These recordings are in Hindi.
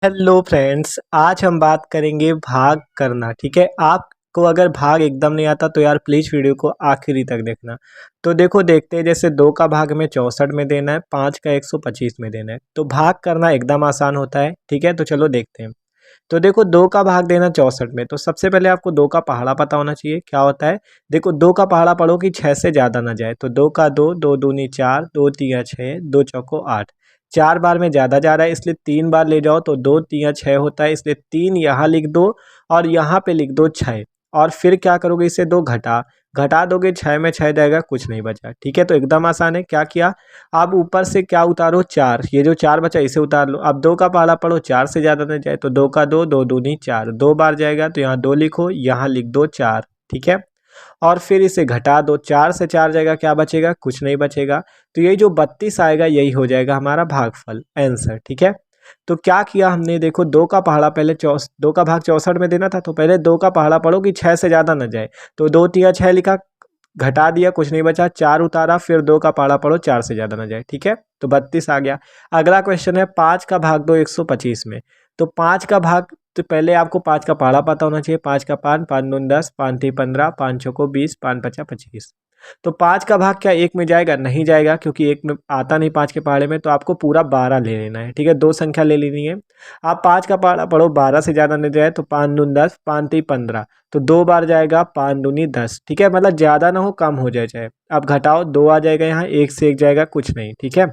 हेलो फ्रेंड्स, आज हम बात करेंगे भाग करना। ठीक है, आपको अगर भाग एकदम नहीं आता तो यार प्लीज़ वीडियो को आखिरी तक देखना। तो देखो, देखते हैं। जैसे 2 का भाग हमें 64 में देना है, 5 का 125 में देना है। तो भाग करना एकदम आसान होता है। ठीक है, तो चलो देखते हैं। तो देखो, 2 का भाग देना 64 में, तो सबसे पहले आपको 2 का पहाड़ा पता होना चाहिए। क्या होता है? देखो, 2 का पहाड़ा पढ़ो कि 6 से ज़्यादा ना जाए। तो 2 का 2, 2 दूनी 4, 2 तिया 6, 2 चौको 8। 4 बार में ज़्यादा जा रहा है, इसलिए 3 बार ले जाओ तो 2 तिया 6 होता है, इसलिए 3 यहाँ लिख दो और यहाँ पे लिख दो 6। और फिर क्या करोगे? इसे 2 घटा दोगे, 6 में 6 जाएगा, कुछ नहीं बचा। ठीक है, तो एकदम आसान है। क्या किया? अब ऊपर से क्या उतारो? 4। ये जो 4 बचा इसे उतार लो। अब 2 का पहाड़ा पढ़ो, 4 से ज़्यादा न जाए। तो 2 का 2, 2 दूनी 4, 2 बार जाएगा तो यहाँ 2 लिखो, यहाँ लिख दो 4। ठीक है, और फिर इसे घटा दो। 4 से 4 जाएगा, क्या बचेगा? कुछ नहीं बचेगा। तो यही जो 32 आएगा यही हो जाएगा हमारा भागफल, आंसर। ठीक है, तो क्या किया हमने? देखो, 2 का पहाड़ा पहले 2 का भाग 64 में देना था, तो पहले 2 का पहाड़ा पढ़ो कि 6 से ज़्यादा न जाए। तो 2 तिया 6 लिखा, घटा दिया, कुछ नहीं बचा। 4 उतारा, फिर 2 का पहाड़ा पढ़ो, 4 से ज़्यादा ना जाए। ठीक है, तो 32 आ गया। अगला क्वेश्चन है 5 का भाग दो 125 में। तो 5 का भाग, तो पहले आपको 5 का पहाड़ा पता होना चाहिए। 5 का 5, 5 दूनी 10, 5 तिया 15, 5 चौको 20, 5 पचा 25। तो 5 का भाग क्या एक में जाएगा? नहीं जाएगा, क्योंकि एक में आता नहीं 5 के पहाड़े में। तो आपको पूरा 12 ले लेना है। ठीक है, 2 संख्या ले लेनी है। आप 5 का पहाड़ा पढ़ो, 12 से ज़्यादा नहीं जाए। तो 5 दूनी 10, 5 तिया 15, तो 2 बार जाएगा, 5 दूनी 10। ठीक है, मतलब ज़्यादा ना हो, कम हो जाए चाहे। अब घटाओ, 2 आ जाएगा यहाँ, 1 से 1 जाएगा, कुछ नहीं। ठीक है,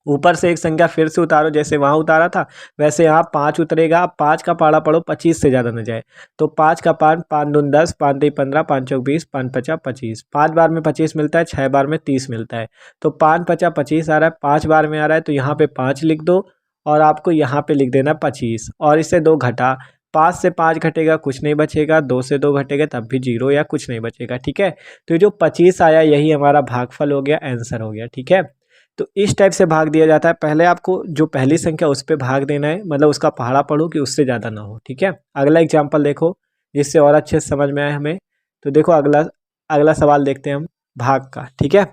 ऊपर से एक संख्या फिर से उतारो, जैसे वहाँ उतारा था वैसे यहाँ 5 उतरेगा। अब 5 का पहाड़ा पढ़ो, 25 से ज़्यादा न जाए। तो 5 का 5, 5 दूनी 10, 5 तिया 15, 5 चौक 20, 5 पचा 25। 5 बार में 25 मिलता है, 6 बार में 30 मिलता है। तो 5 पचा 25 आ रहा है, 5 बार में आ रहा है, तो यहाँ पे 5 लिख दो और आपको यहाँ पे लिख देना 25। और इससे 2 घटा, 5 से 5 घटेगा, कुछ नहीं बचेगा। 2 से 2 घटेगा तब भी 0 या कुछ नहीं बचेगा। ठीक है, तो ये जो 25 आया यही हमारा भागफल हो गया, आंसर हो गया। ठीक है, तो इस टाइप से भाग दिया जाता है। पहले आपको जो पहली संख्या उस पर भाग देना है, मतलब उसका पहाड़ा पढ़ो कि उससे ज़्यादा ना हो। ठीक है, अगला एग्जाम्पल देखो, जिससे और अच्छे से समझ में आए हमें। तो देखो, अगला अगला सवाल देखते हैं हम भाग का। ठीक है,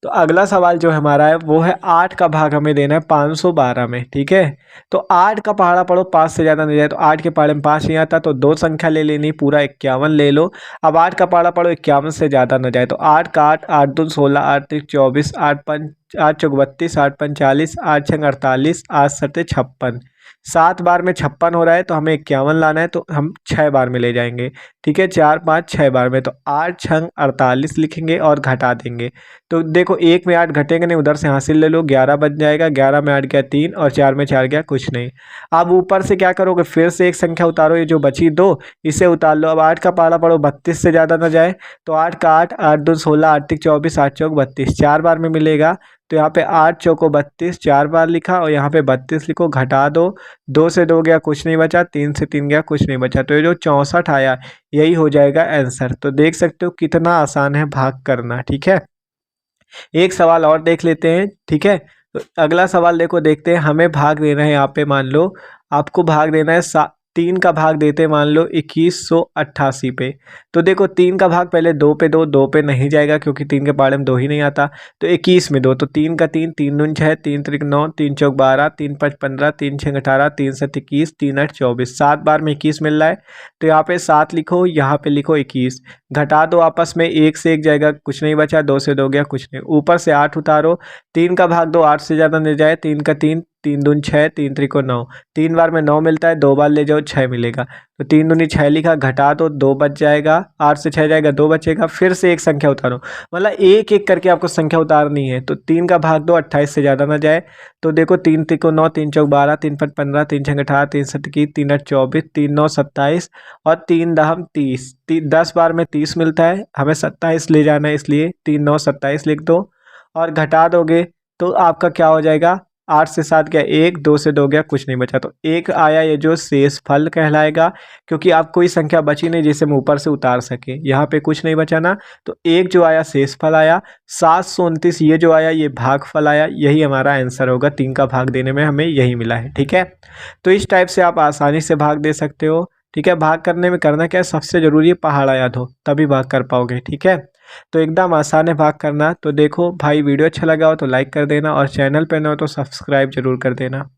तो अगला सवाल जो हमारा है वो है 8 का भाग हमें देना है 512 में। ठीक है, तो 8 का पहाड़ा पढ़ो, 5 से ज़्यादा नहीं जाए। तो 8 के पहाड़े में 5 नहीं आता, तो 2 संख्या ले लेनी, पूरा 51 ले लो। अब 8 का पहाड़ा पढ़ो, 51 से ज़्यादा न जाए। तो 8 का 8, 8 दूनी 16, 8 तिया 24, 8 चौक 32, 8 पंच 40, 8 छंग 48, 8 सत्ते 56। 7 बार में 56 हो रहा है, तो हमें 51 लाना है, तो हम 6 बार में ले जाएंगे। ठीक है, 4 5 6 बार में, तो 8 छंग 48 लिखेंगे और घटा देंगे। तो देखो, 1 में 8 घटेंगे नहीं, उधर से हासिल ले लो, 11 बच जाएगा। 11 में 8 गया 3 और 4 में 4 गया, कुछ नहीं। अब ऊपर से क्या करोगे? फिर से एक संख्या उतारो, ये जो बची 2 इसे उतार लो। अब 8 का पहाड़ा पढ़ो, 32 से ज़्यादा ना जाए। तो 8 का 8, 8 दूनी 16, 8 तिया 24, 8 चौक 32, 4 बार में मिलेगा। तो यहाँ पे 8 चौको 32, 4 बार लिखा और यहाँ पे 32 लिखो, घटा दो। 2 से 2 गया, कुछ नहीं बचा। 3 से 3 गया, कुछ नहीं बचा। तो ये जो 64 आया यही हो जाएगा आंसर। तो देख सकते हो कितना आसान है भाग करना। ठीक है, एक सवाल और देख लेते हैं। ठीक है, तो अगला सवाल देखो, देखते हैं। हमें भाग देना है, यहाँ पे मान लो आपको भाग देना है 3 का भाग देते हैं, मान लो 2188 पे। तो देखो, 3 का भाग पहले 2 पे दो, 2 पे नहीं जाएगा क्योंकि 3 के पहाड़े में 2 ही नहीं आता। तो 21 में दो, तो 3 का 3, 3 दूनी 6, 3 त्रिक 9, 3 चौक 12, 3 5 15, 3 6 18, 3 7 21, 3 8 24। 7 बार में 21 मिल रहा है, तो यहाँ पे 7 लिखो, यहाँ पे लिखो 21। घटा दो आपस में, 1 से 1 जाएगा, कुछ नहीं बचा। 2 से 2 गया, कुछ नहीं। ऊपर से 8 उतारो, 3 का भाग दो, 8 से ज़्यादा नहीं जाए। 3 का 3, 3 दूनी 6, 3 त्रिको 9, 3 बार में 9 मिलता है, 2 बार ले जाओ 6 मिलेगा। तो 3 दूनी 6 लिखा, घटा दो, 2 बच जाएगा। 8 से 6 जाएगा, 2 बचेगा। फिर से एक संख्या उतारो, मतलब एक एक करके आपको संख्या उतारनी है। तो 3 का भाग दो, 28 से ज़्यादा ना जाए। तो देखो, 3 त्रिको 9, 3 चौक 12, 3 5 15, 3 छंग 18, 3 7 21, 3 8 24, 3 9 27 और 3 दहम 30। 10 बार में 30 मिलता है, हमें 27 ले जाना है, इसलिए 3 9 27 लिख दो और घटा दोगे तो आपका क्या हो जाएगा? 8 से 7 गया 1, 2 से 2 गया, कुछ नहीं बचा। तो 1 आया, ये जो शेष फल कहलाएगा, क्योंकि आप कोई संख्या बची नहीं जिसे हम ऊपर से उतार सके। यहाँ पे कुछ नहीं बचा ना, तो 1 जो आया शेष फल आया। 729 ये जो आया ये भाग फल आया, यही हमारा आंसर होगा। 3 का भाग देने में हमें यही मिला है। ठीक है, तो इस टाइप से आप आसानी से भाग दे सकते हो। ठीक है, भाग करने में करना क्या है, सबसे ज़रूरी है पहाड़ा याद हो, तभी भाग कर पाओगे। ठीक है, तो एकदम आसान है भाग करना। तो देखो भाई, वीडियो अच्छा लगा हो तो लाइक कर देना और चैनल पे न हो तो सब्सक्राइब जरूर कर देना।